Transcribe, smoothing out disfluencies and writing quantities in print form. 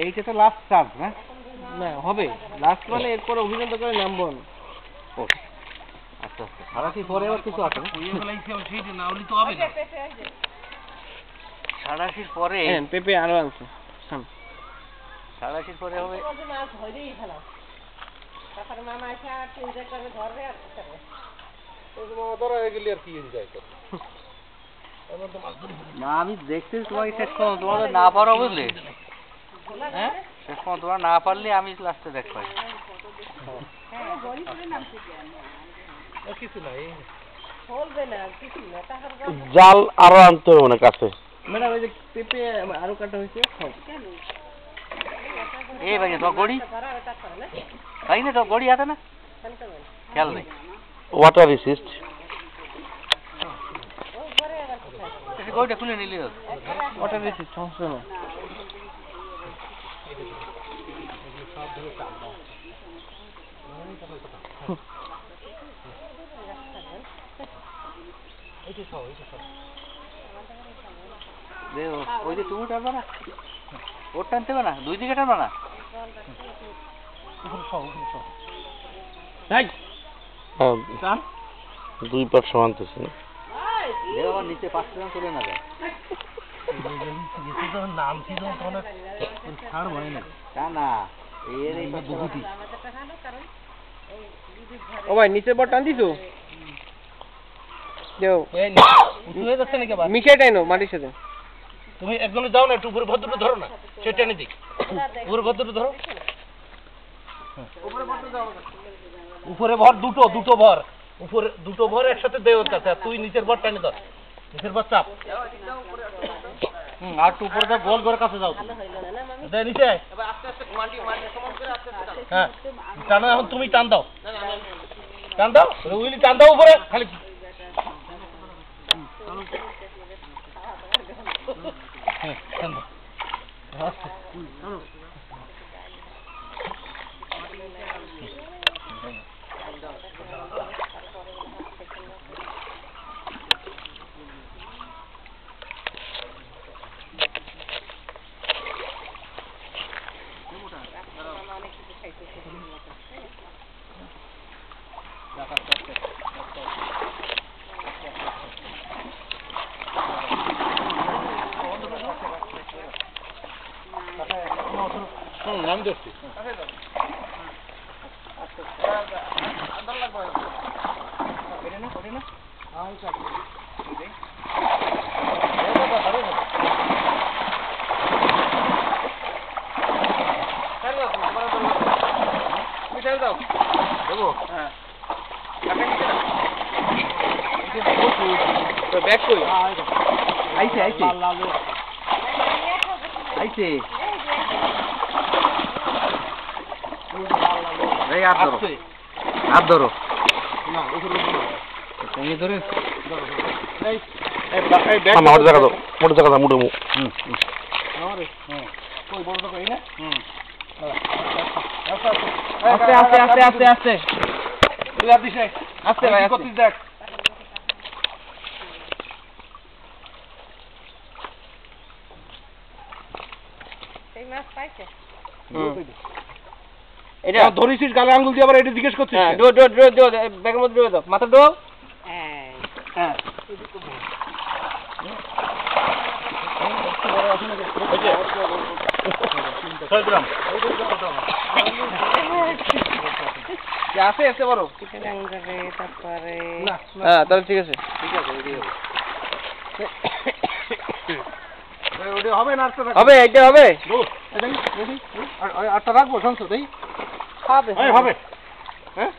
এইটা তো last charge না? না হবে লাস্ট মানে এরপর অভিযান করে নামবো না। ও আচ্ছা আচ্ছা, সারাশির পরে আবার কিছু আছে না? সারাশির পরে হ্যাঁ পেঁপে আরো আনছে। সারাশির পরে হবে না। আমি দেখতেছি তোমাকে শেষ করো, তোমাদের না পারো বুঝলে, হ্যাঁ শেষ করো তোমরা না পারলে আমি লাস্টে দেখ পাই কিছু নাই। জাল আরো আনতে হবে না কাছে। ম্যাডাম এই যে পেঁপে আরো কাটা হয়েছে এ ভাই তো গড়ি ভাই না তো গড়ি আছে না, খেয়াল নেই। ওয়াটার রেসিস্ট গড়িটা খুলে নিলে ওটা বেশি সমস্যা না। ওই যে তুমি টানবা না, ওর টানতে হবে না, দুই দিকে টানবা না। দুই পাট সমানতেছে না। আবার নিচে 5 টাকা চলে না যায় তা না। এর এই বহুতি ও ভাই নিচের বট টান দিছো দেও মিশাইটাই নো মাটির সাথে। তুমি একজনে যাও না, একটু উপরে ভদ্রটা ধরো না, সে টেনে দিক। উপরে ভদ্রটা ধরো, উপরে ভর দুটো ভর, উপরে দুটো ভর একসাথে দেয় ওর কাছে, আর তুই নিচের ভর টেনে ধর, নিচের ভর চাপ। আর একটু উপরে যা গোল করে কাছে যাও দে নিচে। হ্যাঁ টানো, এখন তুমি টান দাও, টান দাও উইলি, টান দাও উপরে খালি। হ্যাঁ টান দাও। নাম দেখছি ব্যাক কই আইছে আইছে আইছে। এই হাত ধরো, হাত ধরো ধরে মোটর জায়গা দাও, মোটর জায়গা দাও, মুঠো মুখ। আস্তে আস্তে আস্তে আস্তে আস্তে আস্তে ভাই আস্তে। দেখ এটা ধরেছিস গালে আঙ্গুল দিয়ে, আবার এটা জিজ্ঞেস করছিস। হ্যাঁ ডো ডো ডো ডো ব্যাগের মধ্যে ডুবে দাও, মাথা ডো। হ্যাঁ আছে এসে বড়। হ্যাঁ তাহলে ঠিক আছে, ঠিক আছে হবে না, হবে এটা হবে আটটা রাখবো, শুনছো তাই হবে হবে। হ্যাঁ